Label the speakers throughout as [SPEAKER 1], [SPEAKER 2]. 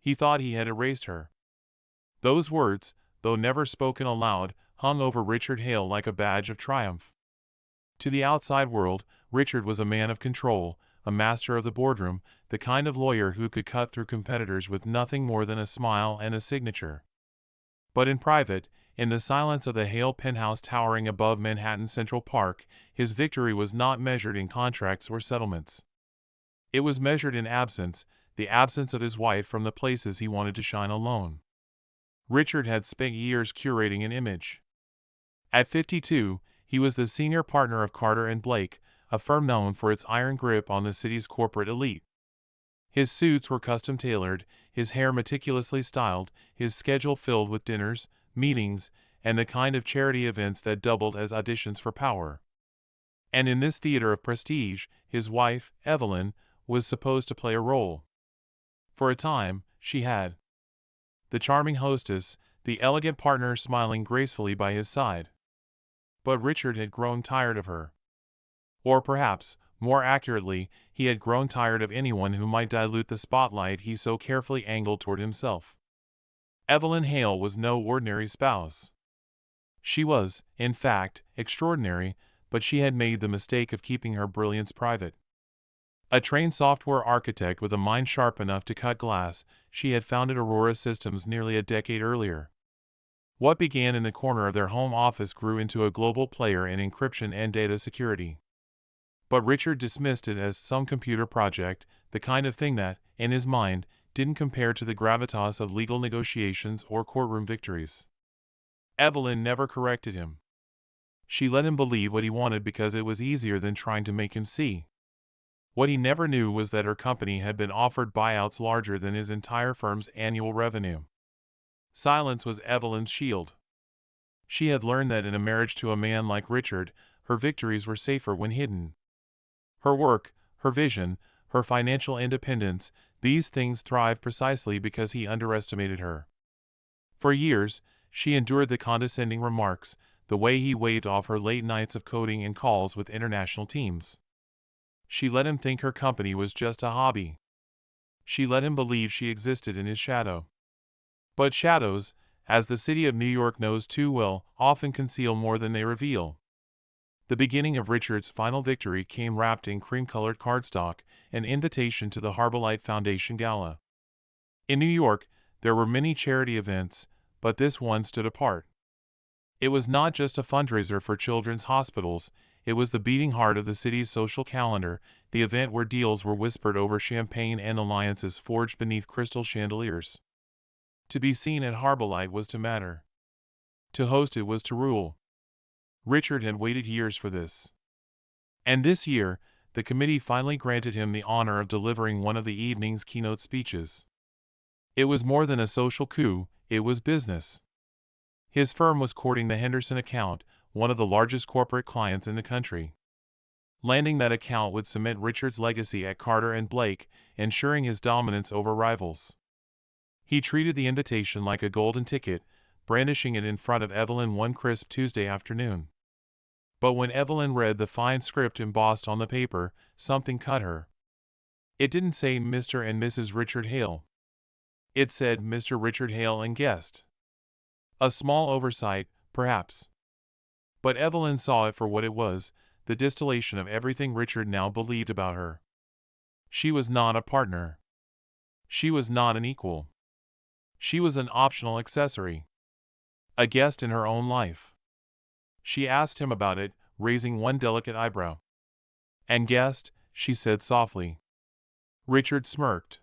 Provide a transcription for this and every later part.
[SPEAKER 1] He thought he had erased her. Those words, though never spoken aloud, hung over Richard Hale like a badge of triumph. To the outside world, Richard was a man of control, a master of the boardroom, the kind of lawyer who could cut through competitors with nothing more than a smile and a signature. But in private, in the silence of the Hale penthouse towering above Manhattan Central Park, his victory was not measured in contracts or settlements. It was measured in absence, the absence of his wife from the places he wanted to shine alone. Richard had spent years curating an image. At 52, he was the senior partner of Carter and Blake, a firm known for its iron grip on the city's corporate elite. His suits were custom-tailored, his hair meticulously styled, his schedule filled with dinners, meetings, and the kind of charity events that doubled as auditions for power. And in this theater of prestige, his wife, Evelyn, was supposed to play a role. For a time, she had. The charming hostess, the elegant partner smiling gracefully by his side. But Richard had grown tired of her. Or perhaps, more accurately, he had grown tired of anyone who might dilute the spotlight he so carefully angled toward himself. Evelyn Hale was no ordinary spouse. She was, in fact, extraordinary, but she had made the mistake of keeping her brilliance private. A trained software architect with a mind sharp enough to cut glass, she had founded Aurora Systems nearly a decade earlier. What began in the corner of their home office grew into a global player in encryption and data security. But Richard dismissed it as some computer project, the kind of thing that, in his mind, didn't compare to the gravitas of legal negotiations or courtroom victories. Evelyn never corrected him. She let him believe what he wanted because it was easier than trying to make him see. What he never knew was that her company had been offered buyouts larger than his entire firm's annual revenue. Silence was Evelyn's shield. She had learned that in a marriage to a man like Richard, her victories were safer when hidden. Her work, her vision, her financial independence, these things thrived precisely because he underestimated her. For years, she endured the condescending remarks, the way he waved off her late nights of coding and calls with international teams. She let him think her company was just a hobby. She let him believe she existed in his shadow. But shadows, as the city of New York knows too well, often conceal more than they reveal. The beginning of Richard's final victory came wrapped in cream-colored cardstock, an invitation to the Harbolite Foundation Gala. In New York, there were many charity events, but this one stood apart. It was not just a fundraiser for children's hospitals, it was the beating heart of the city's social calendar, the event where deals were whispered over champagne and alliances forged beneath crystal chandeliers. To be seen at Harbolite was to matter. To host it was to rule. Richard had waited years for this. And this year, the committee finally granted him the honor of delivering one of the evening's keynote speeches. It was more than a social coup, it was business. His firm was courting the Henderson account, one of the largest corporate clients in the country. Landing that account would cement Richard's legacy at Carter and Blake, ensuring his dominance over rivals. He treated the invitation like a golden ticket, brandishing it in front of Evelyn one crisp Tuesday afternoon. But when Evelyn read the fine script embossed on the paper, something cut her. It didn't say Mr. and Mrs. Richard Hale. It said Mr. Richard Hale and guest. A small oversight, perhaps. But Evelyn saw it for what it was, the distillation of everything Richard now believed about her. She was not a partner. She was not an equal. She was an optional accessory. A guest in her own life. She asked him about it, raising one delicate eyebrow. And guest, she said softly. Richard smirked.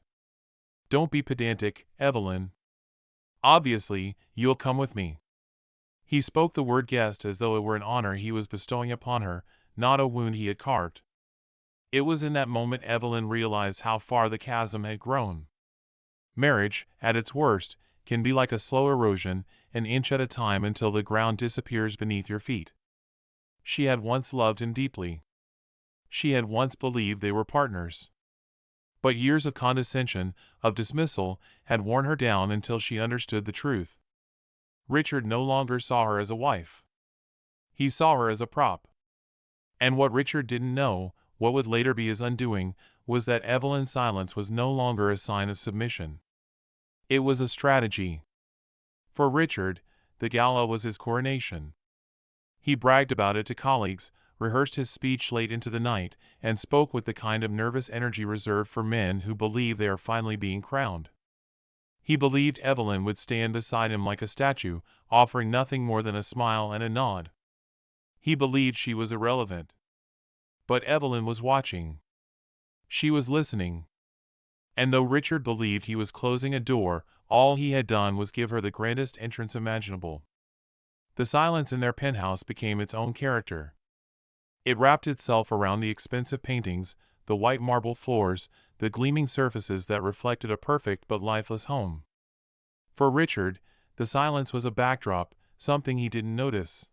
[SPEAKER 1] Don't be pedantic, Evelyn. Obviously, you'll come with me. He spoke the word guest as though it were an honor he was bestowing upon her, not a wound he had carved. It was in that moment Evelyn realized how far the chasm had grown. Marriage, at its worst, can be like a slow erosion, an inch at a time until the ground disappears beneath your feet. She had once loved him deeply. She had once believed they were partners. But years of condescension, of dismissal, had worn her down until she understood the truth. Richard no longer saw her as a wife. He saw her as a prop. And what Richard didn't know, what would later be his undoing, was that Evelyn's silence was no longer a sign of submission. It was a strategy. For Richard, the gala was his coronation. He bragged about it to colleagues, rehearsed his speech late into the night, and spoke with the kind of nervous energy reserved for men who believe they are finally being crowned. He believed Evelyn would stand beside him like a statue, offering nothing more than a smile and a nod. He believed she was irrelevant. But Evelyn was watching. She was listening. And though Richard believed he was closing a door, all he had done was give her the grandest entrance imaginable. The silence in their penthouse became its own character. It wrapped itself around the expensive paintings, the white marble floors, the gleaming surfaces that reflected a perfect but lifeless home. For Richard, the silence was a backdrop, something he didn't notice.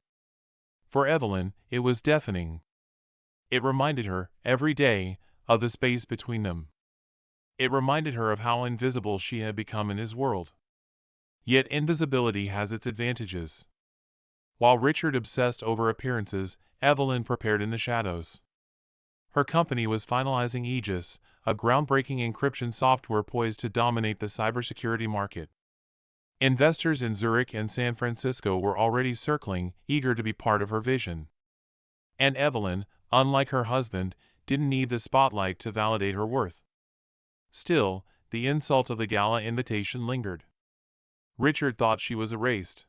[SPEAKER 1] For Evelyn, it was deafening. It reminded her, every day, of the space between them. It reminded her of how invisible she had become in his world. Yet invisibility has its advantages. While Richard obsessed over appearances, Evelyn prepared in the shadows. Her company was finalizing Aegis, a groundbreaking encryption software poised to dominate the cybersecurity market. Investors in Zurich and San Francisco were already circling, eager to be part of her vision. And Evelyn, unlike her husband, didn't need the spotlight to validate her worth. Still, the insult of the gala invitation lingered. Richard thought she was erased.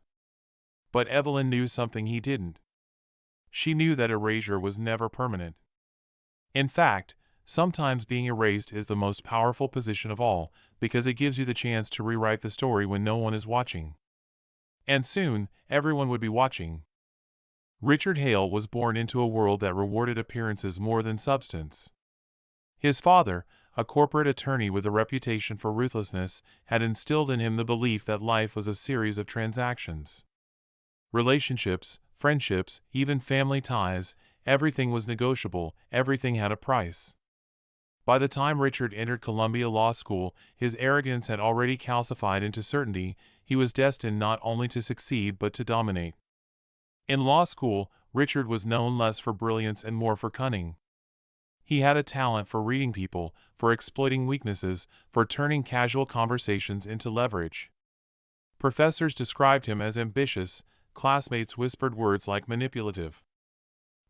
[SPEAKER 1] But Evelyn knew something he didn't. She knew that erasure was never permanent. In fact, sometimes being erased is the most powerful position of all, because it gives you the chance to rewrite the story when no one is watching. And soon, everyone would be watching. Richard Hale was born into a world that rewarded appearances more than substance. His father, a corporate attorney with a reputation for ruthlessness, had instilled in him the belief that life was a series of transactions. Relationships, friendships, even family ties, everything was negotiable, everything had a price. By the time Richard entered Columbia Law School, his arrogance had already calcified into certainty. He was destined not only to succeed but to dominate. In law school, Richard was known less for brilliance and more for cunning. He had a talent for reading people, for exploiting weaknesses, for turning casual conversations into leverage. Professors described him as ambitious, classmates whispered words like manipulative.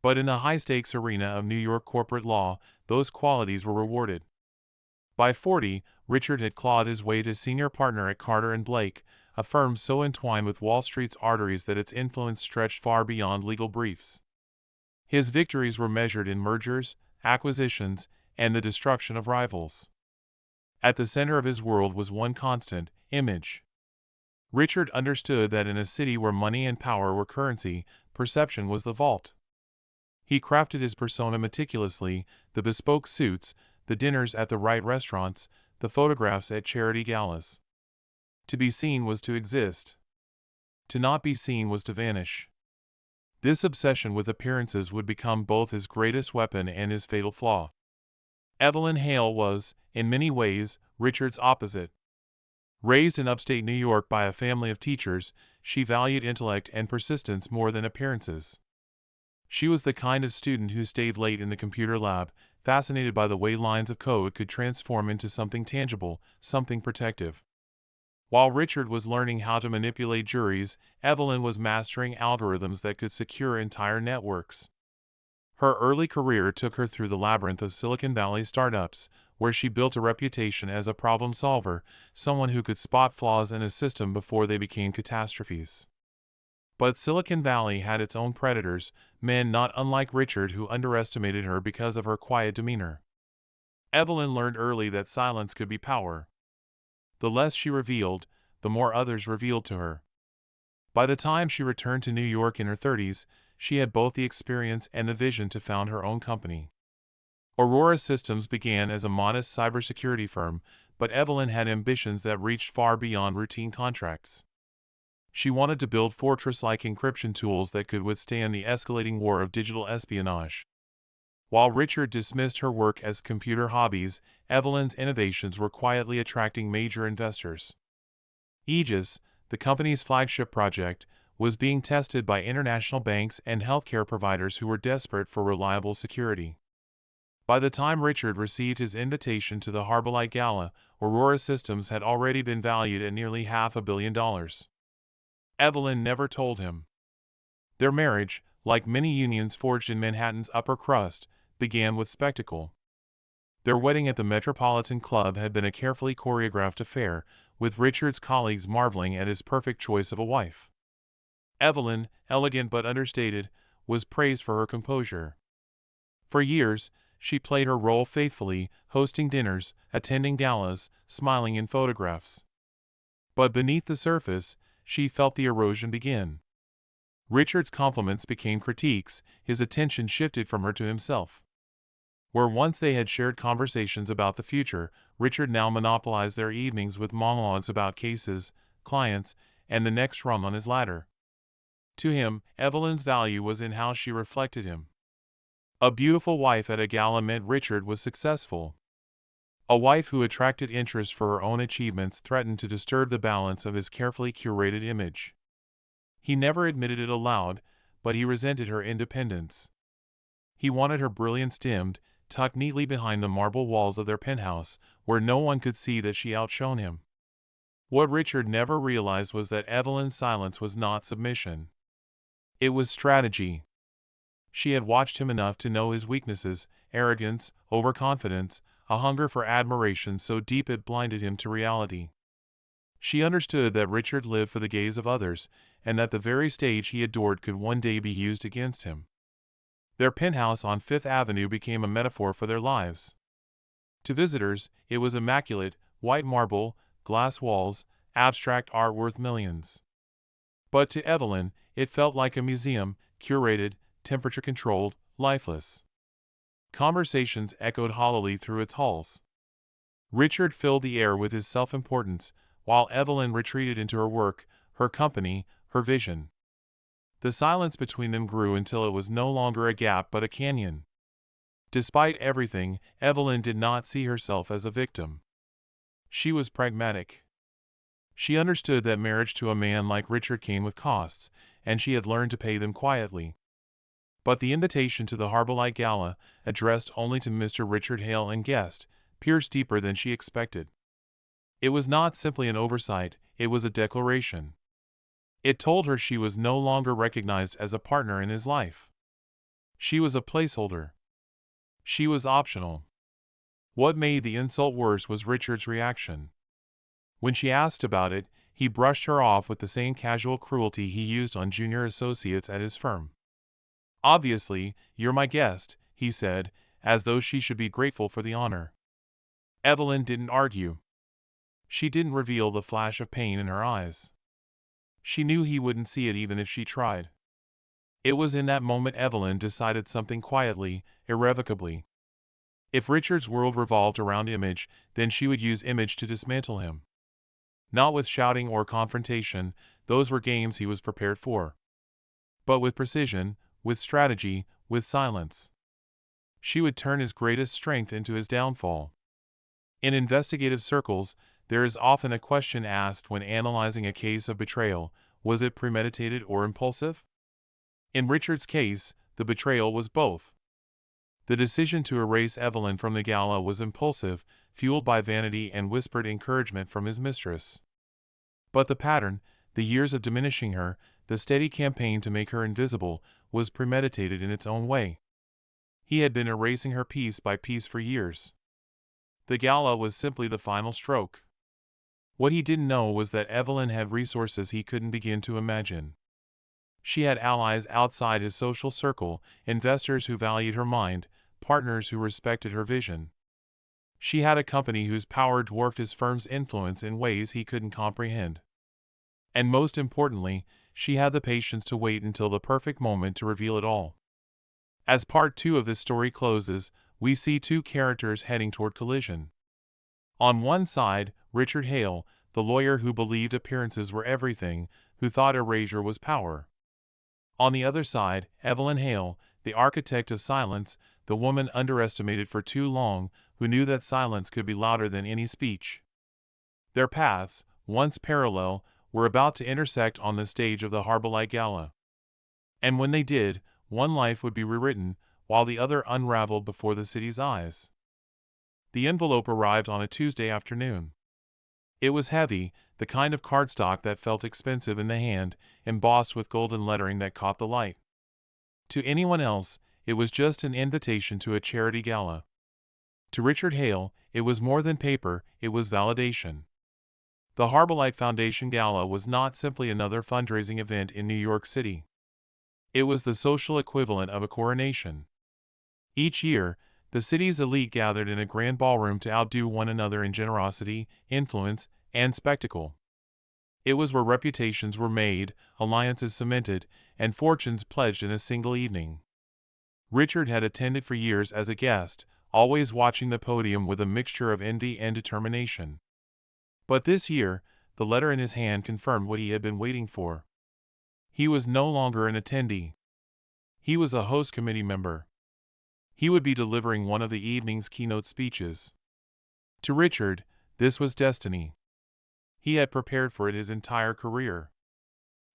[SPEAKER 1] But in the high-stakes arena of New York corporate law, those qualities were rewarded. By 40, Richard had clawed his way to senior partner at Carter & Blake, a firm so entwined with Wall Street's arteries that its influence stretched far beyond legal briefs. His victories were measured in mergers, acquisitions, and the destruction of rivals. At the center of his world was one constant: image. Richard understood that in a city where money and power were currency, perception was the vault. He crafted his persona meticulously: the bespoke suits, the dinners at the right restaurants, the photographs at charity galas. To be seen was to exist. To not be seen was to vanish. This obsession with appearances would become both his greatest weapon and his fatal flaw. Evelyn Hale was, in many ways, Richard's opposite. Raised in upstate New York by a family of teachers, she valued intellect and persistence more than appearances. She was the kind of student who stayed late in the computer lab, fascinated by the way lines of code could transform into something tangible, something protective. While Richard was learning how to manipulate juries, Evelyn was mastering algorithms that could secure entire networks. Her early career took her through the labyrinth of Silicon Valley startups, where she built a reputation as a problem solver, someone who could spot flaws in a system before they became catastrophes. But Silicon Valley had its own predators, men not unlike Richard who underestimated her because of her quiet demeanor. Evelyn learned early that silence could be power. The less she revealed, the more others revealed to her. By the time she returned to New York in her 30s, she had both the experience and the vision to found her own company. Aurora Systems began as a modest cybersecurity firm, but Evelyn had ambitions that reached far beyond routine contracts. She wanted to build fortress-like encryption tools that could withstand the escalating war of digital espionage. While Richard dismissed her work as computer hobbies, Evelyn's innovations were quietly attracting major investors. Aegis, the company's flagship project, was being tested by international banks and healthcare providers who were desperate for reliable security. By the time Richard received his invitation to the Harbolite Gala, Aurora Systems had already been valued at nearly $500 million. Evelyn never told him. Their marriage, like many unions forged in Manhattan's upper crust, began with spectacle. Their wedding at the Metropolitan Club had been a carefully choreographed affair, with Richard's colleagues marveling at his perfect choice of a wife. Evelyn, elegant but understated, was praised for her composure. For years, she played her role faithfully, hosting dinners, attending galas, smiling in photographs. But beneath the surface, she felt the erosion begin. Richard's compliments became critiques, his attention shifted from her to himself. Where once they had shared conversations about the future, Richard now monopolized their evenings with monologues about cases, clients, and the next rung on his ladder. To him, Evelyn's value was in how she reflected him. A beautiful wife at a gala meant Richard was successful. A wife who attracted interest for her own achievements threatened to disturb the balance of his carefully curated image. He never admitted it aloud, but he resented her independence. He wanted her brilliance dimmed, tucked neatly behind the marble walls of their penthouse, where no one could see that she outshone him. What Richard never realized was that Evelyn's silence was not submission. It was strategy. She had watched him enough to know his weaknesses: arrogance, overconfidence, a hunger for admiration so deep it blinded him to reality. She understood that Richard lived for the gaze of others, and that the very stage he adored could one day be used against him. Their penthouse on Fifth Avenue became a metaphor for their lives. To visitors, it was immaculate, white marble, glass walls, abstract art worth millions. But to Evelyn, it felt like a museum, curated, temperature-controlled, lifeless. Conversations echoed hollowly through its halls. Richard filled the air with his self-importance, while Evelyn retreated into her work, her company, her vision. The silence between them grew until it was no longer a gap but a canyon. Despite everything, Evelyn did not see herself as a victim. She was pragmatic. She understood that marriage to a man like Richard came with costs, and she had learned to pay them quietly. But the invitation to the Harbolite Gala, addressed only to Mr. Richard Hale and guest, pierced deeper than she expected. It was not simply an oversight, it was a declaration. It told her she was no longer recognized as a partner in his life. She was a placeholder. She was optional. What made the insult worse was Richard's reaction. When she asked about it, he brushed her off with the same casual cruelty he used on junior associates at his firm. "Obviously, you're my guest," he said, as though she should be grateful for the honor. Evelyn didn't argue. She didn't reveal the flash of pain in her eyes. She knew he wouldn't see it even if she tried. It was in that moment Evelyn decided something quietly, irrevocably. If Richard's world revolved around image, then she would use image to dismantle him. Not with shouting or confrontation, those were games he was prepared for. But with precision, with strategy, with silence. She would turn his greatest strength into his downfall. In investigative circles, there is often a question asked when analyzing a case of betrayal: was it premeditated or impulsive? In Richard's case, the betrayal was both. The decision to erase Evelyn from the gala was impulsive, fueled by vanity and whispered encouragement from his mistress. But the pattern, the years of diminishing her, the steady campaign to make her invisible, was premeditated in its own way. He had been erasing her piece by piece for years. The gala was simply the final stroke. What he didn't know was that Evelyn had resources he couldn't begin to imagine. She had allies outside his social circle, investors who valued her mind, partners who respected her vision. She had a company whose power dwarfed his firm's influence in ways he couldn't comprehend. And most importantly, she had the patience to wait until the perfect moment to reveal it all. As part 2 of this story closes, we see two characters heading toward collision. On one side, Richard Hale, the lawyer who believed appearances were everything, who thought erasure was power. On the other side, Evelyn Hale, the architect of silence, the woman underestimated for too long, who knew that silence could be louder than any speech. Their paths, once parallel, were about to intersect on the stage of the Harbolite Gala. And when they did, one life would be rewritten, while the other unraveled before the city's eyes. The envelope arrived on a Tuesday afternoon. It was heavy, the kind of cardstock that felt expensive in the hand, embossed with golden lettering that caught the light. To anyone else, it was just an invitation to a charity gala. To Richard Hale, it was more than paper, it was validation. The Harbolite Foundation Gala was not simply another fundraising event in New York City. It was the social equivalent of a coronation. Each year, the city's elite gathered in a grand ballroom to outdo one another in generosity, influence, and spectacle. It was where reputations were made, alliances cemented, and fortunes pledged in a single evening. Richard had attended for years as a guest, always watching the podium with a mixture of envy and determination. But this year, the letter in his hand confirmed what he had been waiting for. He was no longer an attendee. He was a host committee member. He would be delivering one of the evening's keynote speeches. To Richard, this was destiny. He had prepared for it his entire career.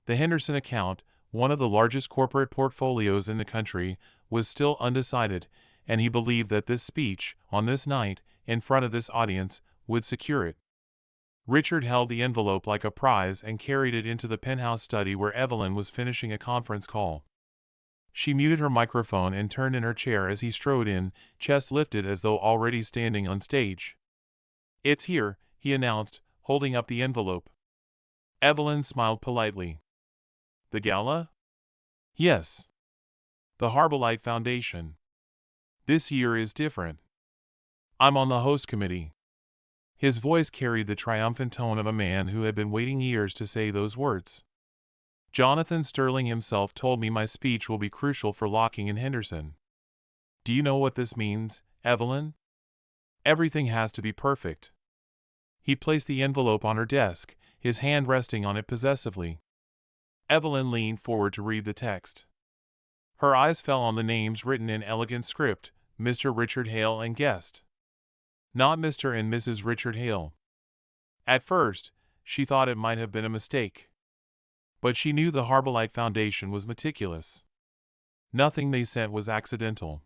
[SPEAKER 1] The Henderson account, one of the largest corporate portfolios in the country, was still undecided, and he believed that this speech, on this night, in front of this audience, would secure it. Richard held the envelope like a prize and carried it into the penthouse study where Evelyn was finishing a conference call. She muted her microphone and turned in her chair as he strode in, chest lifted as though already standing on stage. "It's here," he announced, holding up the envelope. Evelyn smiled politely. "The gala?" "Yes. The Harbolite Foundation. This year is different. I'm on the host committee." His voice carried the triumphant tone of a man who had been waiting years to say those words. "Jonathan Sterling himself told me my speech will be crucial for locking in Henderson. Do you know what this means, Evelyn? Everything has to be perfect." He placed the envelope on her desk, his hand resting on it possessively. Evelyn leaned forward to read the text. Her eyes fell on the names written in elegant script, Mr. Richard Hale and guest. Not Mr. and Mrs. Richard Hale. At first, she thought it might have been a mistake. But she knew the Harbolite Foundation was meticulous. Nothing they sent was accidental.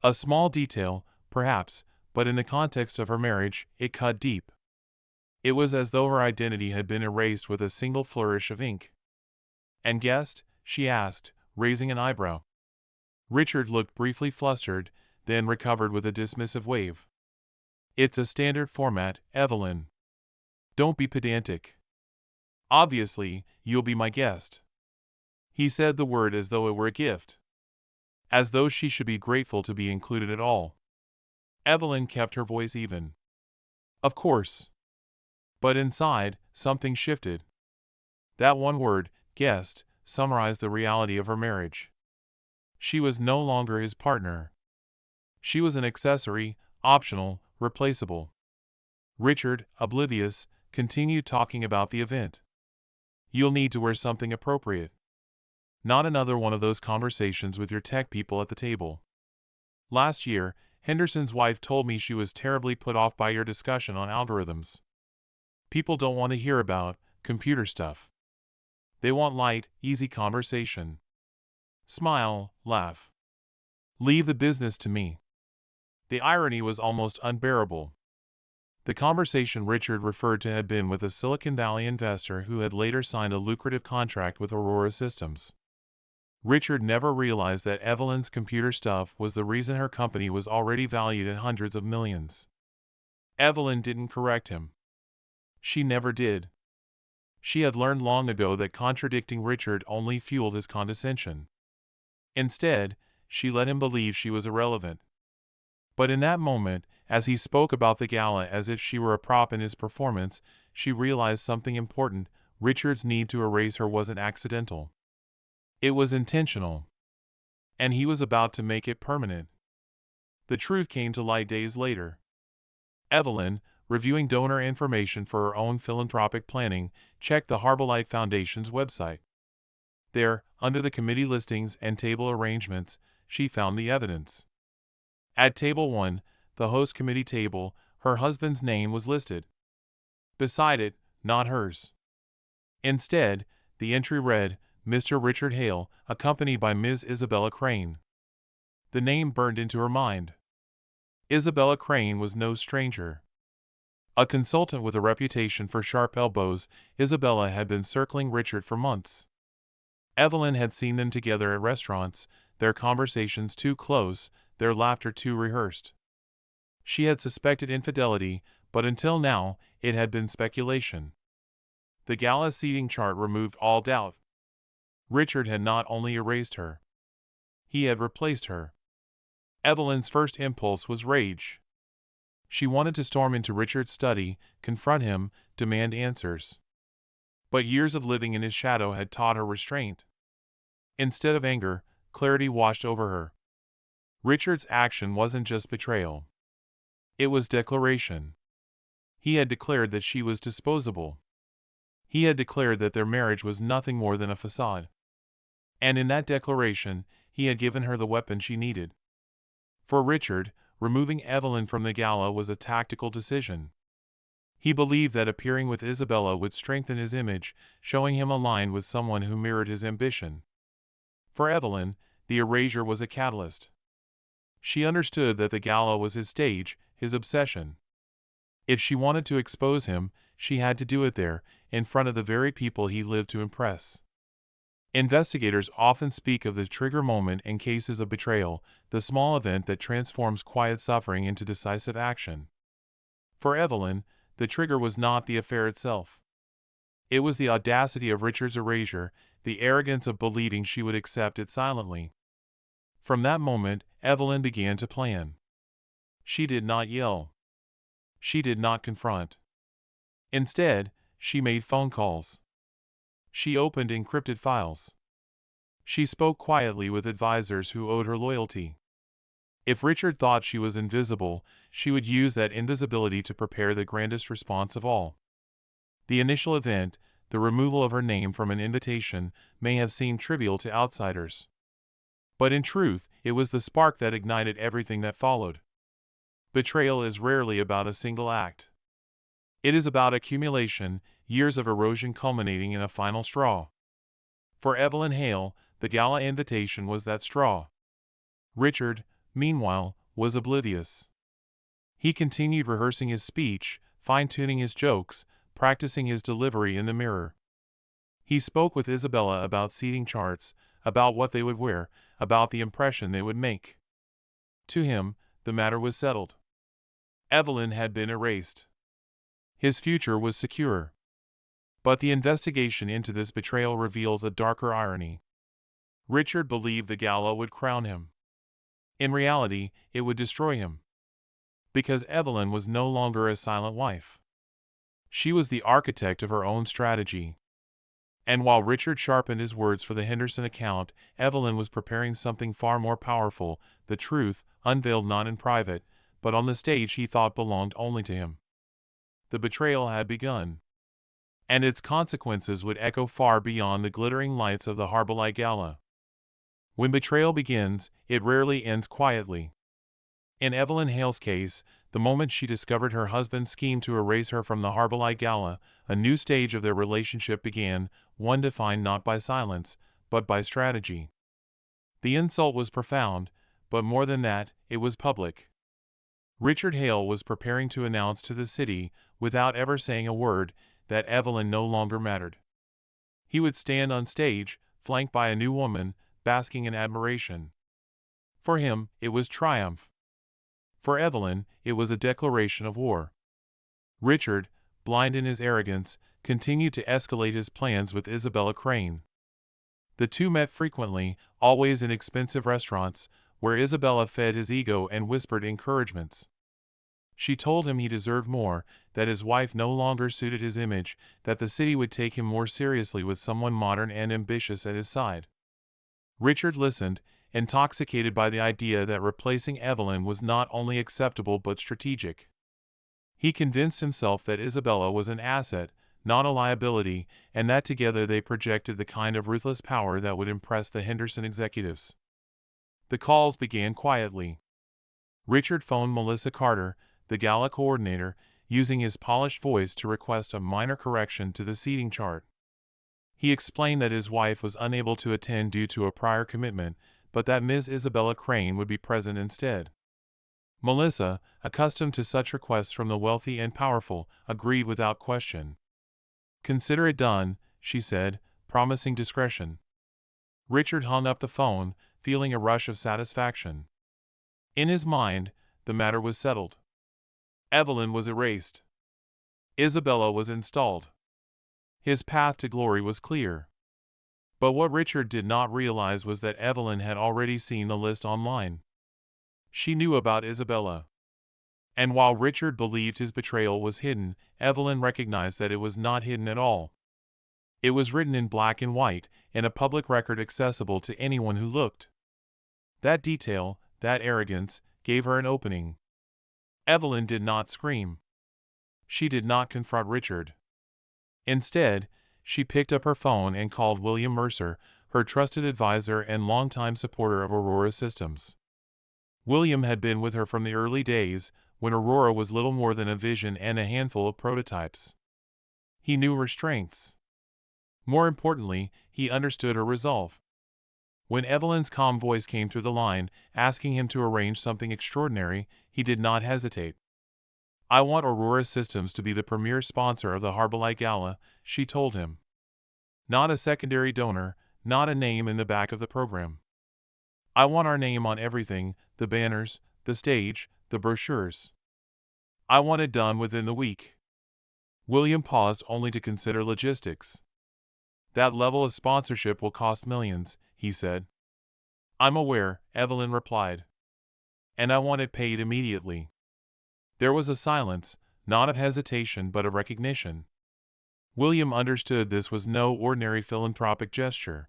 [SPEAKER 1] A small detail, perhaps, but in the context of her marriage, it cut deep. It was as though her identity had been erased with a single flourish of ink. "And guest?" she asked, raising an eyebrow. Richard looked briefly flustered, then recovered with a dismissive wave. "It's a standard format, Evelyn. Don't be pedantic. Obviously, you'll be my guest." He said the word as though it were a gift. As though she should be grateful to be included at all. Evelyn kept her voice even. "Of course." But inside, something shifted. That one word, guest, summarized the reality of her marriage. She was no longer his partner. She was an accessory, optional, replaceable. Richard, oblivious, continued talking about the event. "You'll need to wear something appropriate. Not another one of those conversations with your tech people at the table. Last year, Henderson's wife told me she was terribly put off by your discussion on algorithms. People don't want to hear about computer stuff. They want light, easy conversation. Smile, laugh. Leave the business to me." The irony was almost unbearable. The conversation Richard referred to had been with a Silicon Valley investor who had later signed a lucrative contract with Aurora Systems. Richard never realized that Evelyn's computer stuff was the reason her company was already valued at hundreds of millions. Evelyn didn't correct him. She never did. She had learned long ago that contradicting Richard only fueled his condescension. Instead, she let him believe she was irrelevant. But in that moment, as he spoke about the gala as if she were a prop in his performance, she realized something important. Richard's need to erase her wasn't accidental. It was intentional. And he was about to make it permanent. The truth came to light days later. Evelyn, reviewing donor information for her own philanthropic planning, checked the Harbolite Foundation's website. There, under the committee listings and table arrangements, she found the evidence. At Table 1, the host committee table, her husband's name was listed. Beside it, not hers. Instead, the entry read, Mr. Richard Hale, accompanied by Ms. Isabella Crane. The name burned into her mind. Isabella Crane was no stranger. A consultant with a reputation for sharp elbows, Isabella had been circling Richard for months. Evelyn had seen them together at restaurants, their conversations too close, their laughter too rehearsed. She had suspected infidelity, but until now, it had been speculation. The Gala seating chart removed all doubt. Richard had not only erased her, he had replaced her. Evelyn's first impulse was rage. She wanted to storm into Richard's study, confront him, demand answers. But years of living in his shadow had taught her restraint. Instead of anger, clarity washed over her. Richard's action wasn't just betrayal. It was declaration. He had declared that she was disposable. He had declared that their marriage was nothing more than a facade. And in that declaration, he had given her the weapon she needed. For Richard, removing Evelyn from the Gala was a tactical decision. He believed that appearing with Isabella would strengthen his image, showing him aligned with someone who mirrored his ambition. For Evelyn, the erasure was a catalyst. She understood that the Gala was his stage, his obsession. If she wanted to expose him, she had to do it there, in front of the very people he lived to impress. Investigators often speak of the trigger moment in cases of betrayal, the small event that transforms quiet suffering into decisive action. For Evelyn, the trigger was not the affair itself. It was the audacity of Richard's erasure, the arrogance of believing she would accept it silently. From that moment, Evelyn began to plan. She did not yell. She did not confront. Instead, she made phone calls. She opened encrypted files. She spoke quietly with advisors who owed her loyalty. If Richard thought she was invisible, she would use that invisibility to prepare the grandest response of all. The initial event, the removal of her name from an invitation, may have seemed trivial to outsiders. But in truth, it was the spark that ignited everything that followed. Betrayal is rarely about a single act. It is about accumulation, years of erosion culminating in a final straw. For Evelyn Hale, the Gala invitation was that straw. Richard, meanwhile, was oblivious. He continued rehearsing his speech, fine-tuning his jokes, practicing his delivery in the mirror. He spoke with Isabella about seating charts, about what they would wear, about the impression they would make. To him, the matter was settled. Evelyn had been erased. His future was secure. But the investigation into this betrayal reveals a darker irony. Richard believed the Gala would crown him. In reality, it would destroy him. Because Evelyn was no longer a silent wife. She was the architect of her own strategy. And while Richard sharpened his words for the Henderson account, Evelyn was preparing something far more powerful, the truth, unveiled not in private, but on the stage he thought belonged only to him. The betrayal had begun. And its consequences would echo far beyond the glittering lights of the Harborlight Gala. When betrayal begins, it rarely ends quietly. In Evelyn Hale's case, the moment she discovered her husband's scheme to erase her from the Harborlight Gala, a new stage of their relationship began, one defined not by silence, but by strategy. The insult was profound, but more than that, it was public. Richard Hale was preparing to announce to the city, without ever saying a word, that Evelyn no longer mattered. He would stand on stage, flanked by a new woman, basking in admiration. For him, it was triumph. For Evelyn, it was a declaration of war. Richard, blind in his arrogance, continued to escalate his plans with Isabella Crane. The two met frequently, always in expensive restaurants, where Isabella fed his ego and whispered encouragements. She told him he deserved more, that his wife no longer suited his image, that the city would take him more seriously with someone modern and ambitious at his side. Richard listened, intoxicated by the idea that replacing Evelyn was not only acceptable but strategic. He convinced himself that Isabella was an asset, not a liability, and that together they projected the kind of ruthless power that would impress the Henderson executives. The calls began quietly. Richard phoned Melissa Carter, the Gala coordinator, using his polished voice to request a minor correction to the seating chart. He explained that his wife was unable to attend due to a prior commitment, but that Ms. Isabella Crane would be present instead. Melissa, accustomed to such requests from the wealthy and powerful, agreed without question. "Consider it done," she said, promising discretion. Richard hung up the phone, feeling a rush of satisfaction. In his mind, the matter was settled. Evelyn was erased. Isabella was installed. His path to glory was clear. But what Richard did not realize was that Evelyn had already seen the list online. She knew about Isabella. And while Richard believed his betrayal was hidden, Evelyn recognized that it was not hidden at all. It was written in black and white, in a public record accessible to anyone who looked. That detail, that arrogance, gave her an opening. Evelyn did not scream. She did not confront Richard. Instead, she picked up her phone and called William Mercer, her trusted advisor and longtime supporter of Aurora Systems. William had been with her from the early days, when Aurora was little more than a vision and a handful of prototypes. He knew her strengths. More importantly, he understood her resolve. When Evelyn's calm voice came through the line, asking him to arrange something extraordinary, he did not hesitate. "I want Aurora Systems to be the premier sponsor of the Harbolite Gala," she told him. "Not a secondary donor, not a name in the back of the program. I want our name on everything, the banners, the stage, the brochures. I want it done within the week." William paused only to consider logistics. "That level of sponsorship will cost millions," he said. "I'm aware," Evelyn replied. "And I want it paid immediately." There was a silence, not of hesitation but of recognition. William understood this was no ordinary philanthropic gesture.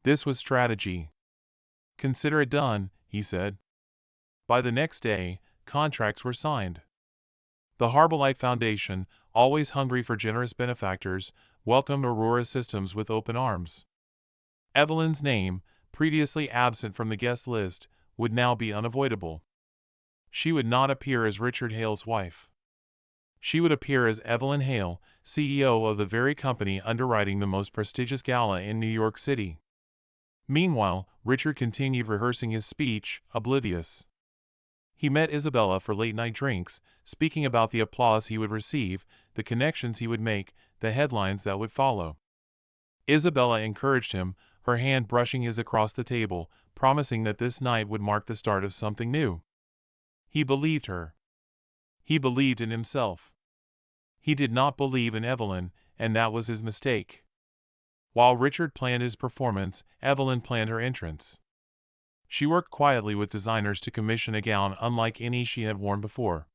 [SPEAKER 1] This was strategy. "Consider it done," he said. By the next day, contracts were signed. The Harbolite Foundation, always hungry for generous benefactors, welcomed Aurora Systems with open arms. Evelyn's name, previously absent from the guest list, would now be unavoidable. She would not appear as Richard Hale's wife. She would appear as Evelyn Hale, CEO of the very company underwriting the most prestigious gala in New York City. Meanwhile, Richard continued rehearsing his speech, oblivious. He met Isabella for late-night drinks, speaking about the applause he would receive, the connections he would make, the headlines that would follow. Isabella encouraged him, her hand brushing his across the table, promising that this night would mark the start of something new. He believed her. He believed in himself. He did not believe in Evelyn, and that was his mistake. While Richard planned his performance, Evelyn planned her entrance. She worked quietly with designers to commission a gown unlike any she had worn before.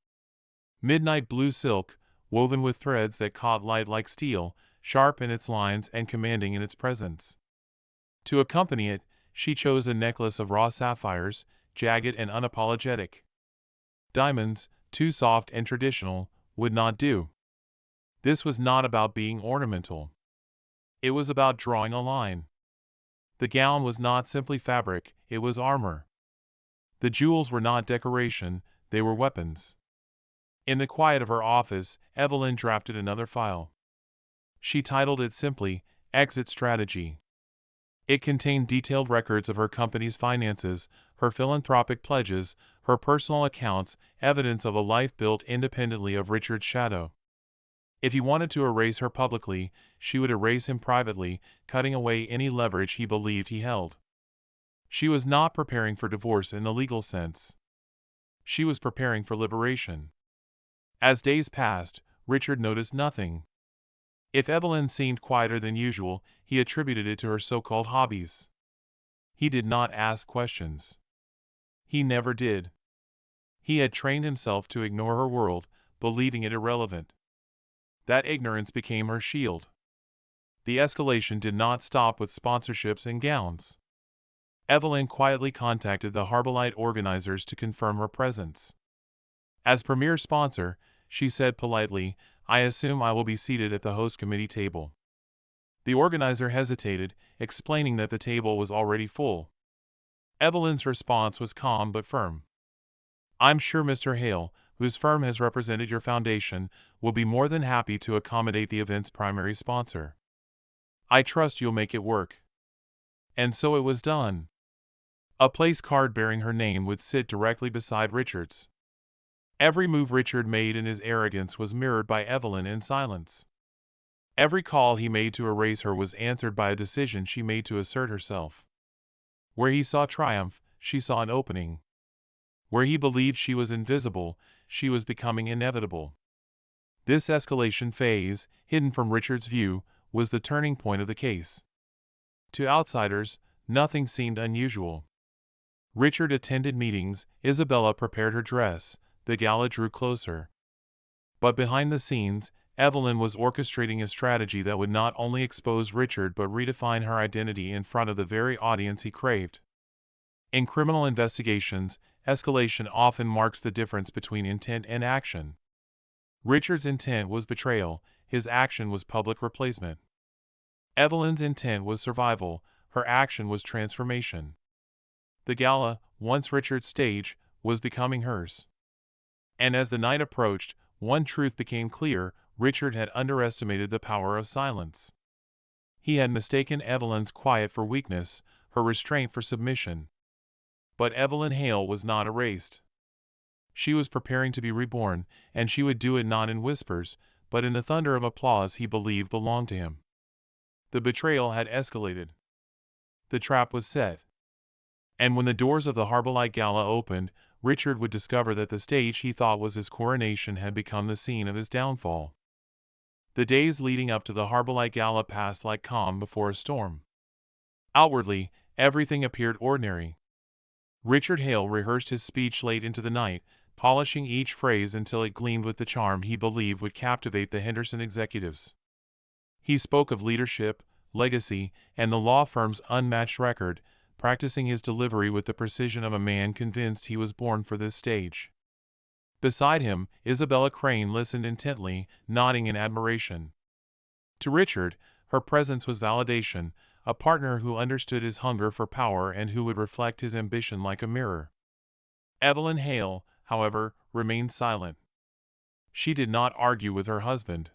[SPEAKER 1] Midnight blue silk, woven with threads that caught light like steel, sharp in its lines and commanding in its presence. To accompany it, she chose a necklace of raw sapphires, jagged and unapologetic. Diamonds, too soft and traditional, would not do. This was not about being ornamental. It was about drawing a line. The gown was not simply fabric, it was armor. The jewels were not decoration, they were weapons. In the quiet of her office, Evelyn drafted another file. She titled it simply, Exit Strategy. It contained detailed records of her company's finances, her philanthropic pledges, her personal accounts, evidence of a life built independently of Richard's shadow. If he wanted to erase her publicly, she would erase him privately, cutting away any leverage he believed he held. She was not preparing for divorce in the legal sense. She was preparing for liberation. As days passed, Richard noticed nothing. If Evelyn seemed quieter than usual, he attributed it to her so-called hobbies. He did not ask questions. He never did. He had trained himself to ignore her world, believing it irrelevant. That ignorance became her shield. The escalation did not stop with sponsorships and gowns. Evelyn quietly contacted the Harbolite organizers to confirm her presence. As premier sponsor, she said politely, "I assume I will be seated at the host committee table." The organizer hesitated, explaining that the table was already full. Evelyn's response was calm but firm. "I'm sure Mr. Hale, whose firm has represented your foundation, will be more than happy to accommodate the event's primary sponsor. I trust you'll make it work." And so it was done. A place card bearing her name would sit directly beside Richard's. Every move Richard made in his arrogance was mirrored by Evelyn in silence. Every call he made to erase her was answered by a decision she made to assert herself. Where he saw triumph, she saw an opening. Where he believed she was invisible, she was becoming inevitable. This escalation phase, hidden from Richard's view, was the turning point of the case. To outsiders, nothing seemed unusual. Richard attended meetings, Isabella prepared her dress, the gala drew closer. But behind the scenes, Evelyn was orchestrating a strategy that would not only expose Richard but redefine her identity in front of the very audience he craved. In criminal investigations, escalation often marks the difference between intent and action. Richard's intent was betrayal, his action was public replacement. Evelyn's intent was survival, her action was transformation. The gala, once Richard's stage, was becoming hers. And as the night approached, one truth became clear: Richard had underestimated the power of silence. He had mistaken Evelyn's quiet for weakness, her restraint for submission. But Evelyn Hale was not erased. She was preparing to be reborn, and she would do it not in whispers, but in the thunder of applause he believed belonged to him. The betrayal had escalated. The trap was set. And when the doors of the Harbolite Gala opened, Richard would discover that the stage he thought was his coronation had become the scene of his downfall. The days leading up to the Harbolite Gala passed like calm before a storm. Outwardly, everything appeared ordinary. Richard Hale rehearsed his speech late into the night, polishing each phrase until it gleamed with the charm he believed would captivate the Henderson executives. He spoke of leadership, legacy, and the law firm's unmatched record, practicing his delivery with the precision of a man convinced he was born for this stage. Beside him, Isabella Crane listened intently, nodding in admiration. To Richard, her presence was validation, a partner who understood his hunger for power and who would reflect his ambition like a mirror. Evelyn Hale, however, remained silent. She did not argue with her husband.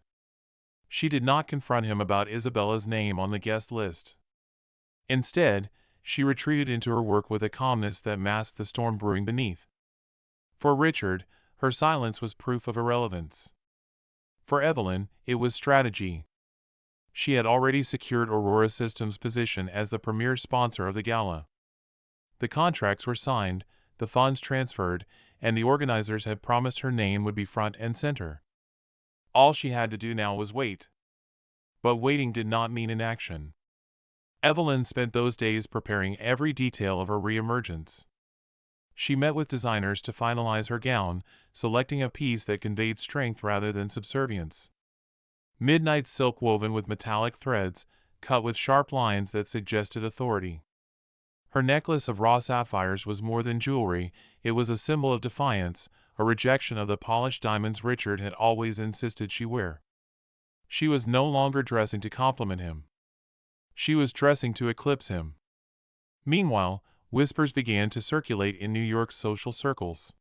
[SPEAKER 1] She did not confront him about Isabella's name on the guest list. Instead, she retreated into her work with a calmness that masked the storm brewing beneath. For Richard, her silence was proof of irrelevance. For Evelyn, it was strategy. She had already secured Aurora Systems' position as the premier sponsor of the gala. The contracts were signed, the funds transferred, and the organizers had promised her name would be front and center. All she had to do now was wait. But waiting did not mean inaction. Evelyn spent those days preparing every detail of her reemergence. She met with designers to finalize her gown, selecting a piece that conveyed strength rather than subservience. Midnight silk woven with metallic threads, cut with sharp lines that suggested authority. Her necklace of raw sapphires was more than jewelry, it was a symbol of defiance, a rejection of the polished diamonds Richard had always insisted she wear. She was no longer dressing to compliment him. She was dressing to eclipse him. Meanwhile, whispers began to circulate in New York's social circles.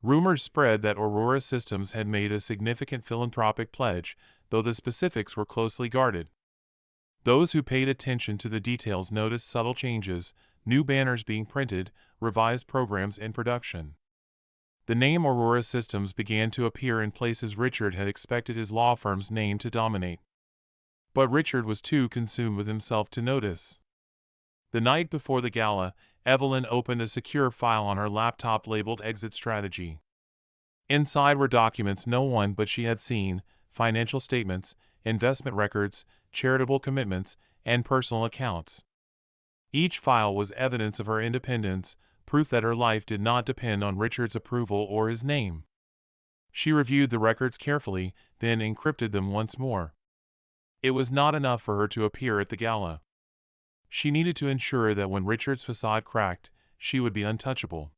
[SPEAKER 1] Rumors spread that Aurora Systems had made a significant philanthropic pledge, though the specifics were closely guarded. Those who paid attention to the details noticed subtle changes, new banners being printed, revised programs in production. The name Aurora Systems began to appear in places Richard had expected his law firm's name to dominate. But Richard was too consumed with himself to notice. The night before the gala, Evelyn opened a secure file on her laptop labeled Exit Strategy. Inside were documents no one but she had seen, financial statements, investment records, charitable commitments, and personal accounts. Each file was evidence of her independence, proof that her life did not depend on Richard's approval or his name. She reviewed the records carefully, then encrypted them once more. It was not enough for her to appear at the gala. She needed to ensure that when Richard's facade cracked, she would be untouchable.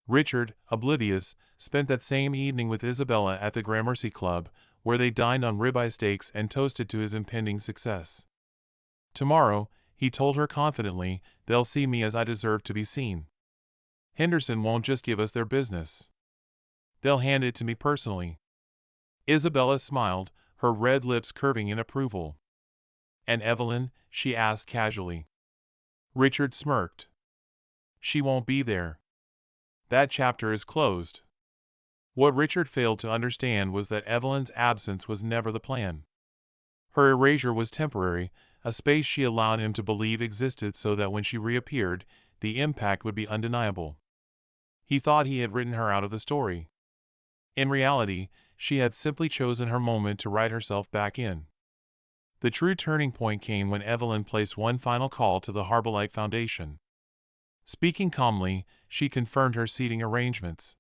[SPEAKER 1] Richard, oblivious, spent that same evening with Isabella at the Gramercy Club, where they dined on ribeye steaks and toasted to his impending success. Tomorrow, he told her confidently, they'll see me as I deserve to be seen. Henderson won't just give us their business. They'll hand it to me personally. Isabella smiled, her red lips curving in approval. And Evelyn? She asked casually. Richard smirked. She won't be there. That chapter is closed. What Richard failed to understand was that Evelyn's absence was never the plan. Her erasure was temporary, a space she allowed him to believe existed so that when she reappeared, the impact would be undeniable. He thought he had written her out of the story. In reality, she had simply chosen her moment to write herself back in. The true turning point came when Evelyn placed one final call to the Harbolite Foundation. Speaking calmly, she confirmed her seating arrangements.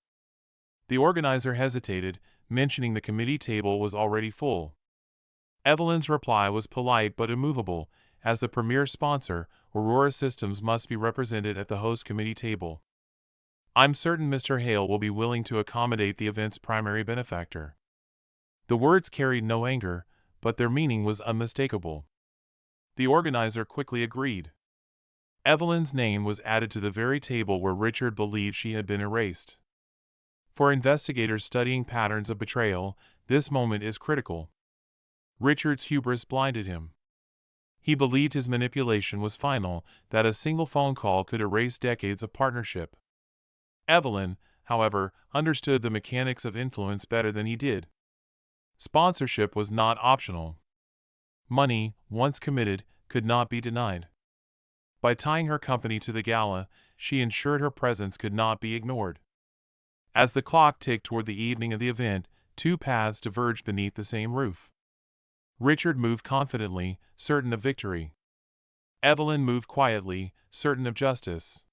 [SPEAKER 1] The organizer hesitated, mentioning the committee table was already full. Evelyn's reply was polite but immovable. As the premier sponsor, Aurora Systems must be represented at the host committee table. I'm certain Mr. Hale will be willing to accommodate the event's primary benefactor. The words carried no anger, but their meaning was unmistakable. The organizer quickly agreed. Evelyn's name was added to the very table where Richard believed she had been erased. For investigators studying patterns of betrayal, this moment is critical. Richard's hubris blinded him. He believed his manipulation was final, that a single phone call could erase decades of partnership. Evelyn, however, understood the mechanics of influence better than he did. Sponsorship was not optional. Money, once committed, could not be denied. By tying her company to the gala, she ensured her presence could not be ignored. As the clock ticked toward the evening of the event, two paths diverged beneath the same roof. Richard moved confidently, certain of victory. Evelyn moved quietly, certain of justice.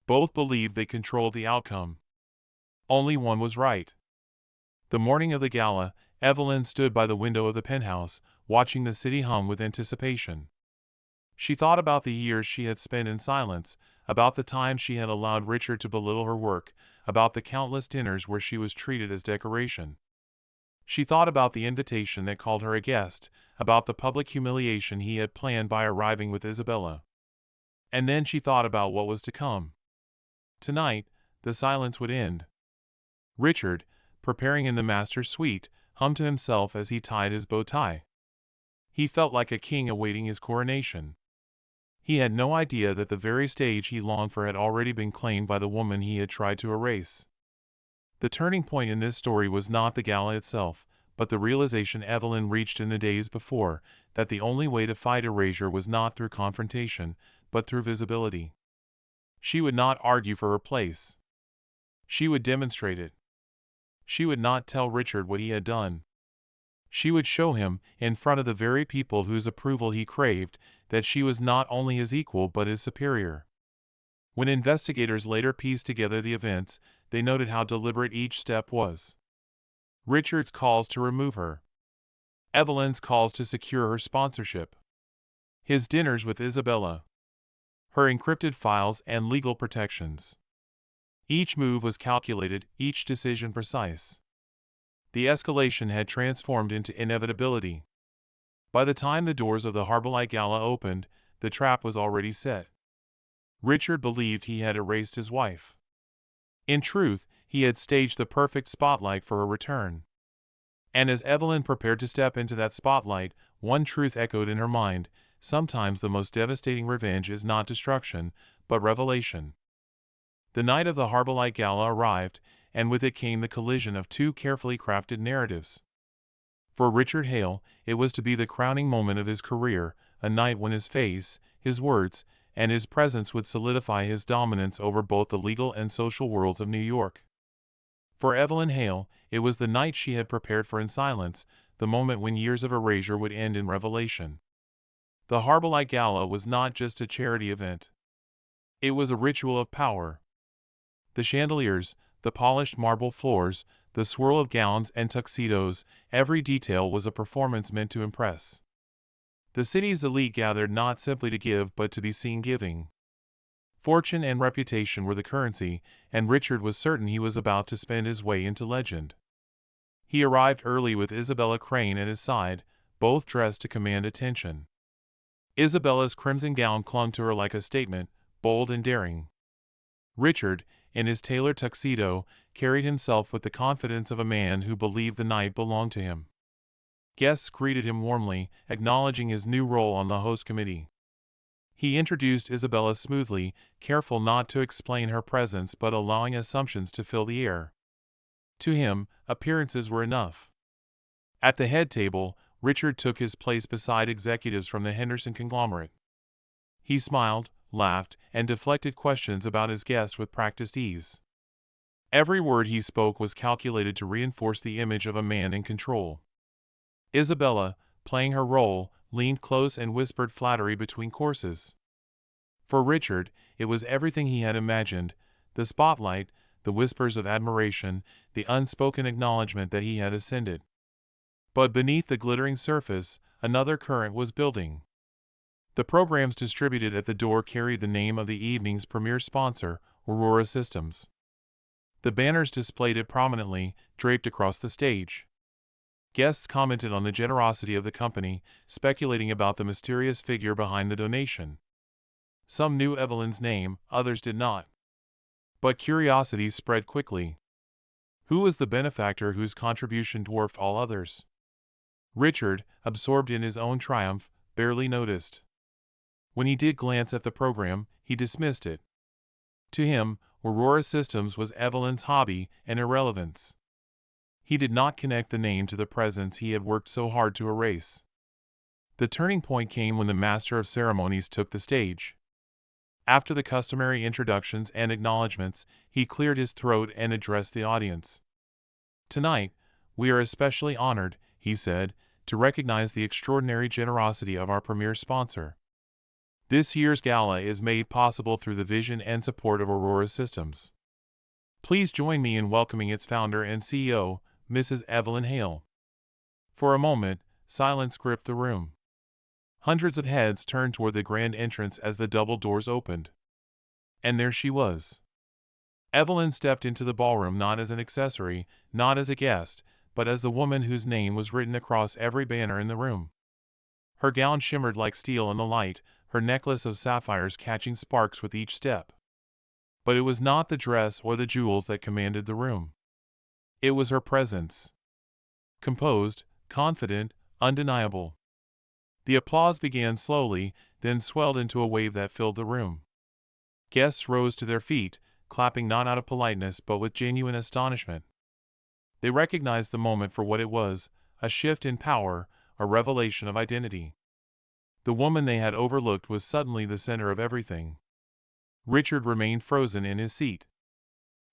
[SPEAKER 1] Both believed they controlled the outcome. Only one was right. The morning of the gala, Evelyn stood by the window of the penthouse, watching the city hum with anticipation. She thought about the years she had spent in silence, about the time she had allowed Richard to belittle her work, about the countless dinners where she was treated as decoration. She thought about the invitation that called her a guest, about the public humiliation he had planned by arriving with Isabella. And then she thought about what was to come. Tonight, the silence would end. Richard, preparing in the master's suite, hummed to himself as he tied his bow tie. He felt like a king awaiting his coronation. He had no idea that the very stage he longed for had already been claimed by the woman he had tried to erase. The turning point in this story was not the gala itself, but the realization Evelyn reached in the days before, that the only way to fight erasure was not through confrontation, but through visibility. She would not argue for her place. She would demonstrate it. She would not tell Richard what he had done. She would show him, in front of the very people whose approval he craved, that she was not only his equal but his superior. When investigators later pieced together the events, they noted how deliberate each step was. Richard's calls to remove her. Evelyn's calls to secure her sponsorship. His dinners with Isabella. Her encrypted files and legal protections. Each move was calculated, each decision precise. The escalation had transformed into inevitability. By the time the doors of the Harbolite Gala opened, the trap was already set. Richard believed he had erased his wife. In truth, he had staged the perfect spotlight for her return. And as Evelyn prepared to step into that spotlight, one truth echoed in her mind: sometimes the most devastating revenge is not destruction, but revelation. The night of the Harbolite Gala arrived, and with it came the collision of two carefully crafted narratives. For Richard Hale, it was to be the crowning moment of his career, a night when his face, his words, and his presence would solidify his dominance over both the legal and social worlds of New York. For Evelyn Hale, it was the night she had prepared for in silence, the moment when years of erasure would end in revelation. The Harbolite Gala was not just a charity event. It was a ritual of power. The chandeliers, the polished marble floors, the swirl of gowns and tuxedos, every detail was a performance meant to impress. The city's elite gathered not simply to give but to be seen giving. Fortune and reputation were the currency, and Richard was certain he was about to spend his way into legend. He arrived early with Isabella Crane at his side, both dressed to command attention. Isabella's crimson gown clung to her like a statement, bold and daring. Richard, in his tailored tuxedo, carried himself with the confidence of a man who believed the night belonged to him. Guests greeted him warmly, acknowledging his new role on the host committee. He introduced Isabella smoothly, careful not to explain her presence but allowing assumptions to fill the air. To him, appearances were enough. At the head table, Richard took his place beside executives from the Henderson conglomerate. He smiled, laughed, and deflected questions about his guest with practiced ease. Every word he spoke was calculated to reinforce the image of a man in control. Isabella, playing her role, leaned close and whispered flattery between courses. For Richard, it was everything he had imagined: the spotlight, the whispers of admiration, the unspoken acknowledgement that he had ascended. But beneath the glittering surface, another current was building. The programs distributed at the door carried the name of the evening's premier sponsor, Aurora Systems. The banners displayed it prominently, draped across the stage. Guests commented on the generosity of the company, speculating about the mysterious figure behind the donation. Some knew Evelyn's name, others did not. But curiosity spread quickly. Who was the benefactor whose contribution dwarfed all others? Richard, absorbed in his own triumph, barely noticed. When he did glance at the program, he dismissed it. To him, Aurora Systems was Evelyn's hobby and irrelevance. He did not connect the name to the presence he had worked so hard to erase. The turning point came when the master of ceremonies took the stage. After the customary introductions and acknowledgments, he cleared his throat and addressed the audience. "Tonight, we are especially honored," he said, "to recognize the extraordinary generosity of our premier sponsor. This year's gala is made possible through the vision and support of Aurora Systems. Please join me in welcoming its founder and CEO, Mrs. Evelyn Hale." For a moment, silence gripped the room. Hundreds of heads turned toward the grand entrance as the double doors opened. And there she was. Evelyn stepped into the ballroom not as an accessory, not as a guest, but as the woman whose name was written across every banner in the room. Her gown shimmered like steel in the light, her necklace of sapphires catching sparks with each step. But it was not the dress or the jewels that commanded the room. It was her presence. Composed, confident, undeniable. The applause began slowly, then swelled into a wave that filled the room. Guests rose to their feet, clapping not out of politeness but with genuine astonishment. They recognized the moment for what it was: a shift in power, a revelation of identity. The woman they had overlooked was suddenly the center of everything. Richard remained frozen in his seat.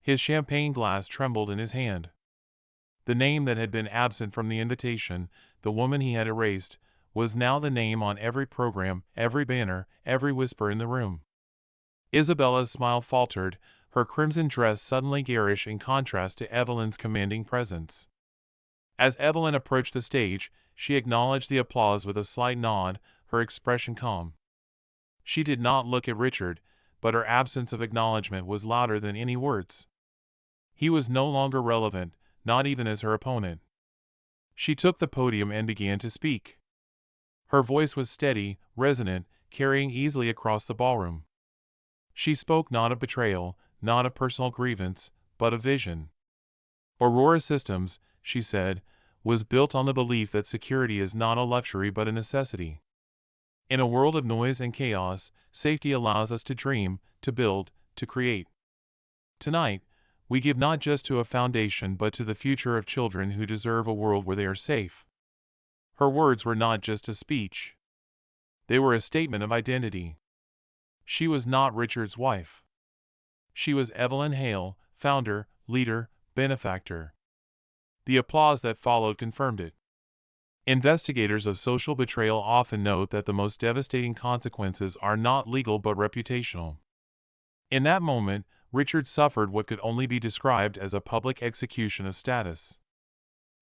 [SPEAKER 1] His champagne glass trembled in his hand. The name that had been absent from the invitation, the woman he had erased, was now the name on every program, every banner, every whisper in the room. Isabella's smile faltered, her crimson dress suddenly garish in contrast to Evelyn's commanding presence. As Evelyn approached the stage, she acknowledged the applause with a slight nod, her expression calm. She did not look at Richard, but her absence of acknowledgement was louder than any words. He was no longer relevant, not even as her opponent. She took the podium and began to speak. Her voice was steady, resonant, carrying easily across the ballroom. She spoke not of betrayal, not of personal grievance, but of vision. Aurora Systems, she said, was built on the belief that security is not a luxury but a necessity. In a world of noise and chaos, safety allows us to dream, to build, to create. Tonight, we give not just to a foundation but to the future of children who deserve a world where they are safe. Her words were not just a speech. They were a statement of identity. She was not Richard's wife. She was Evelyn Hale, founder, leader, benefactor. The applause that followed confirmed it. Investigators of social betrayal often note that the most devastating consequences are not legal but reputational. In that moment, Richard suffered what could only be described as a public execution of status.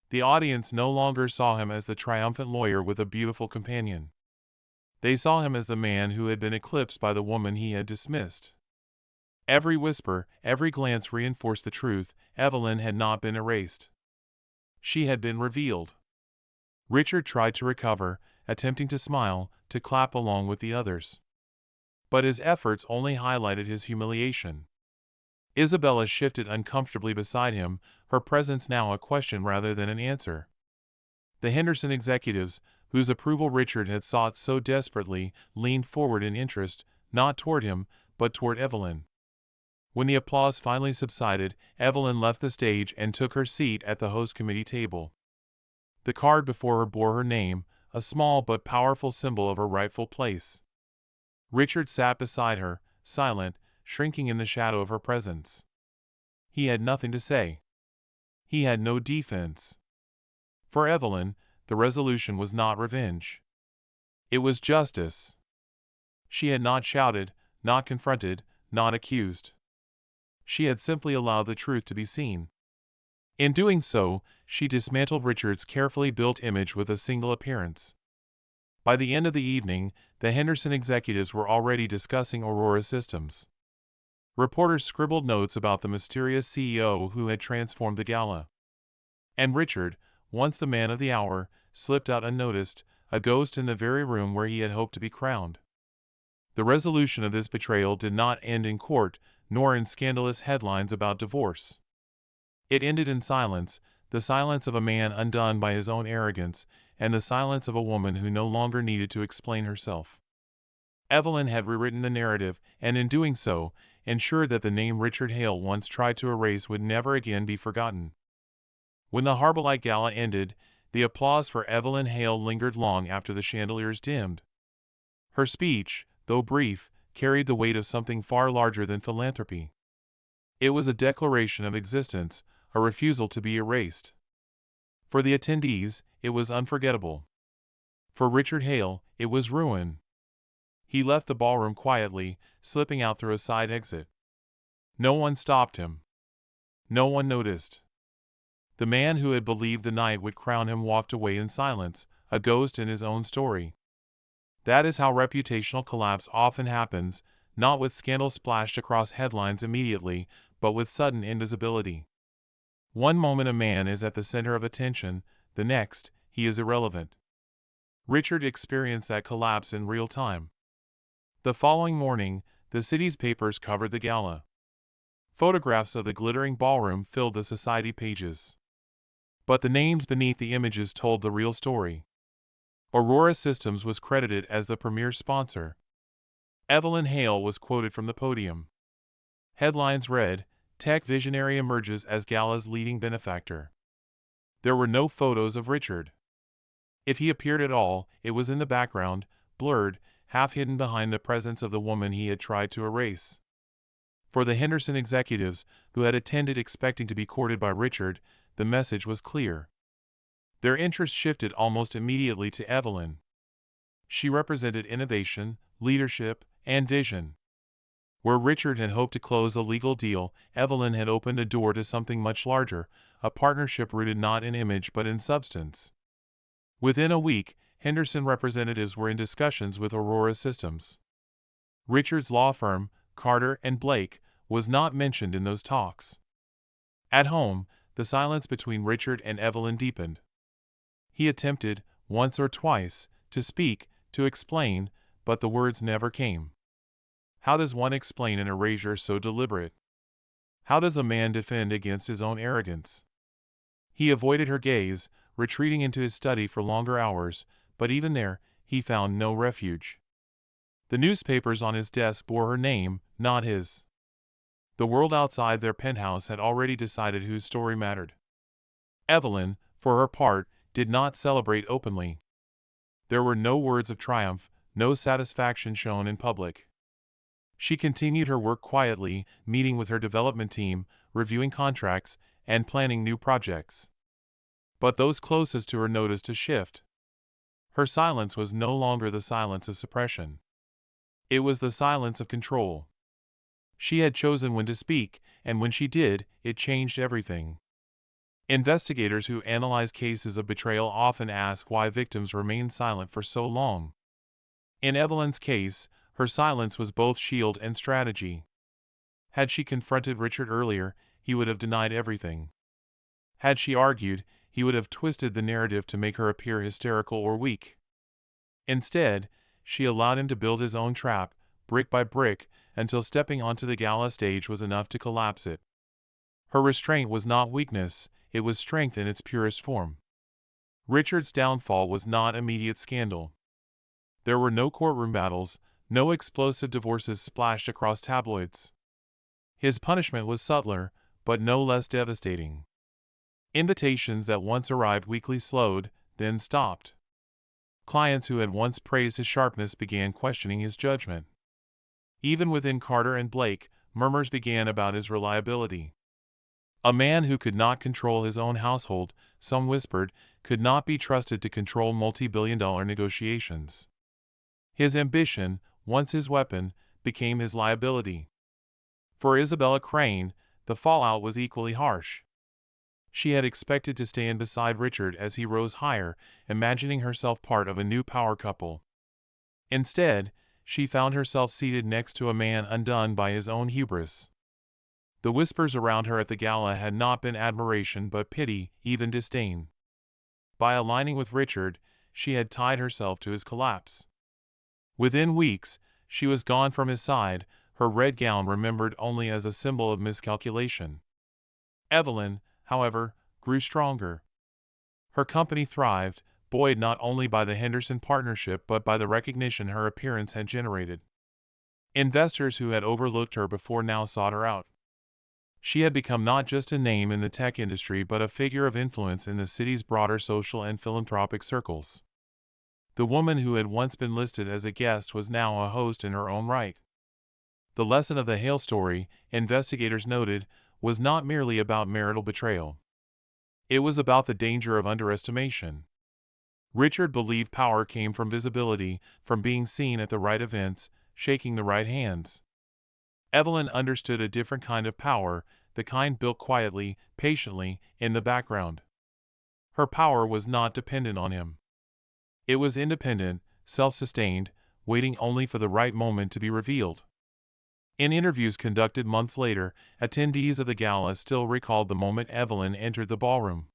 [SPEAKER 1] The audience no longer saw him as the triumphant lawyer with a beautiful companion. They saw him as the man who had been eclipsed by the woman he had dismissed. Every whisper, every glance reinforced the truth: Evelyn had not been erased. She had been revealed. Richard tried to recover, attempting to smile, to clap along with the others. But his efforts only highlighted his humiliation. Isabella shifted uncomfortably beside him, her presence now a question rather than an answer. The Henderson executives, whose approval Richard had sought so desperately, leaned forward in interest, not toward him, but toward Evelyn. When the applause finally subsided, Evelyn left the stage and took her seat at the host committee table. The card before her bore her name, a small but powerful symbol of her rightful place. Richard sat beside her, silent, shrinking in the shadow of her presence. He had nothing to say. He had no defense. For Evelyn, the resolution was not revenge. It was justice. She had not shouted, not confronted, not accused. She had simply allowed the truth to be seen. In doing so, she dismantled Richard's carefully built image with a single appearance. By the end of the evening, the Henderson executives were already discussing Aurora Systems. Reporters scribbled notes about the mysterious CEO who had transformed the Gala. And Richard, once the man of the hour, slipped out unnoticed, a ghost in the very room where he had hoped to be crowned. The resolution of this betrayal did not end in court, nor in scandalous headlines about divorce. It ended in silence, the silence of a man undone by his own arrogance, and the silence of a woman who no longer needed to explain herself. Evelyn had rewritten the narrative, and in doing so, ensured that the name Richard Hale once tried to erase would never again be forgotten. When the Harbolite Gala ended, the applause for Evelyn Hale lingered long after the chandeliers dimmed. Her speech, though brief, carried the weight of something far larger than philanthropy. It was a declaration of existence, a refusal to be erased. For the attendees, it was unforgettable. For Richard Hale, it was ruin. He left the ballroom quietly, slipping out through a side exit. No one stopped him. No one noticed. The man who had believed the night would crown him walked away in silence, a ghost in his own story. That is how reputational collapse often happens, not with scandal splashed across headlines immediately, but with sudden invisibility. One moment a man is at the center of attention, the next, he is irrelevant. Richard experienced that collapse in real time. The following morning, the city's papers covered the gala. Photographs of the glittering ballroom filled the society pages. But the names beneath the images told the real story. Aurora Systems was credited as the premier sponsor. Evelyn Hale was quoted from the podium. Headlines read, "Tech Visionary emerges as Gala's leading benefactor." There were no photos of Richard. If he appeared at all, it was in the background, blurred, half hidden behind the presence of the woman he had tried to erase. For the Henderson executives, who had attended expecting to be courted by Richard, the message was clear. Their interest shifted almost immediately to Evelyn. She represented innovation, leadership, and vision. Where Richard had hoped to close a legal deal, Evelyn had opened a door to something much larger, a partnership rooted not in image but in substance. Within a week, Henderson representatives were in discussions with Aurora Systems. Richard's law firm, Carter and Blake, was not mentioned in those talks. At home, the silence between Richard and Evelyn deepened. He attempted, once or twice, to speak, to explain, but the words never came. How does one explain an erasure so deliberate? How does a man defend against his own arrogance? He avoided her gaze, retreating into his study for longer hours, but even there, he found no refuge. The newspapers on his desk bore her name, not his. The world outside their penthouse had already decided whose story mattered. Evelyn, for her part, did not celebrate openly. There were no words of triumph, no satisfaction shown in public. She continued her work quietly, meeting with her development team, reviewing contracts, and planning new projects. But those closest to her noticed a shift. Her silence was no longer the silence of suppression. It was the silence of control. She had chosen when to speak, and when she did, it changed everything. Investigators who analyze cases of betrayal often ask why victims remain silent for so long. In Evelyn's case, her silence was both shield and strategy. Had she confronted Richard earlier, he would have denied everything. Had she argued, he would have twisted the narrative to make her appear hysterical or weak. Instead, she allowed him to build his own trap, brick by brick, until stepping onto the gala stage was enough to collapse it. Her restraint was not weakness, it was strength in its purest form. Richard's downfall was not immediate scandal. There were no courtroom battles, no explosive divorces splashed across tabloids. His punishment was subtler, but no less devastating. Invitations that once arrived weekly slowed, then stopped. Clients who had once praised his sharpness began questioning his judgment. Even within Carter and Blake, murmurs began about his reliability. A man who could not control his own household, some whispered, could not be trusted to control multi-billion-dollar negotiations. His ambition, once his weapon, became his liability. For Isabella Crane, the fallout was equally harsh. She had expected to stand beside Richard as he rose higher, imagining herself part of a new power couple. Instead, she found herself seated next to a man undone by his own hubris. The whispers around her at the gala had not been admiration but pity, even disdain. By aligning with Richard, she had tied herself to his collapse. Within weeks, she was gone from his side, her red gown remembered only as a symbol of miscalculation. Evelyn, however, grew stronger. Her company thrived, buoyed not only by the Henderson partnership but by the recognition her appearance had generated. Investors who had overlooked her before now sought her out. She had become not just a name in the tech industry but a figure of influence in the city's broader social and philanthropic circles. The woman who had once been listed as a guest was now a host in her own right. The lesson of the Hale story, investigators noted, was not merely about marital betrayal. It was about the danger of underestimation. Richard believed power came from visibility, from being seen at the right events, shaking the right hands. Evelyn understood a different kind of power, the kind built quietly, patiently, in the background. Her power was not dependent on him. It was independent, self-sustained, waiting only for the right moment to be revealed. In interviews conducted months later, attendees of the gala still recalled the moment Evelyn entered the ballroom.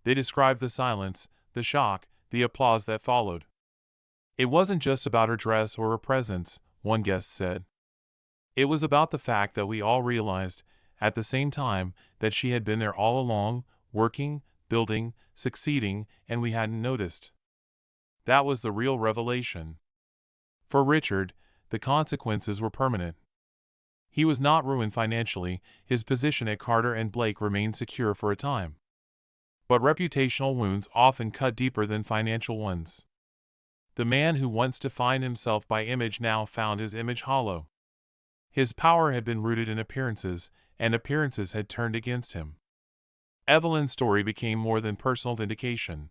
[SPEAKER 1] They described the silence, the shock, the applause that followed. It wasn't just about her dress or her presence, one guest said. It was about the fact that we all realized, at the same time, that she had been there all along, working, building, succeeding, and we hadn't noticed. That was the real revelation. For Richard, the consequences were permanent. He was not ruined financially, his position at Carter and Blake remained secure for a time. But reputational wounds often cut deeper than financial ones. The man who once defined himself by image now found his image hollow. His power had been rooted in appearances, and appearances had turned against him. Evelyn's story became more than personal vindication.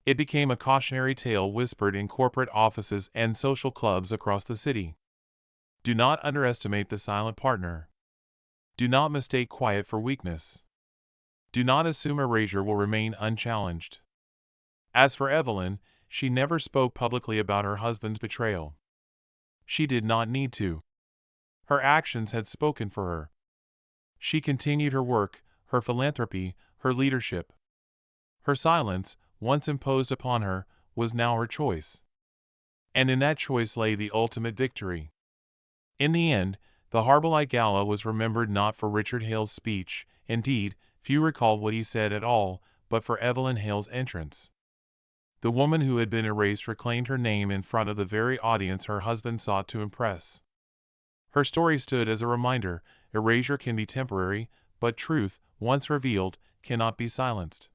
[SPEAKER 1] It became a cautionary tale whispered in corporate offices and social clubs across the city. Do not underestimate the silent partner. Do not mistake quiet for weakness. Do not assume erasure will remain unchallenged. As for Evelyn, she never spoke publicly about her husband's betrayal. She did not need to. Her actions had spoken for her. She continued her work, her philanthropy, her leadership. Her silence, once imposed upon her, was now her choice. And in that choice lay the ultimate victory. In the end, the Harbolite Gala was remembered not for Richard Hale's speech, indeed, few recalled what he said at all, but for Evelyn Hale's entrance. The woman who had been erased reclaimed her name in front of the very audience her husband sought to impress. Her story stood as a reminder: erasure can be temporary, but truth, once revealed, cannot be silenced.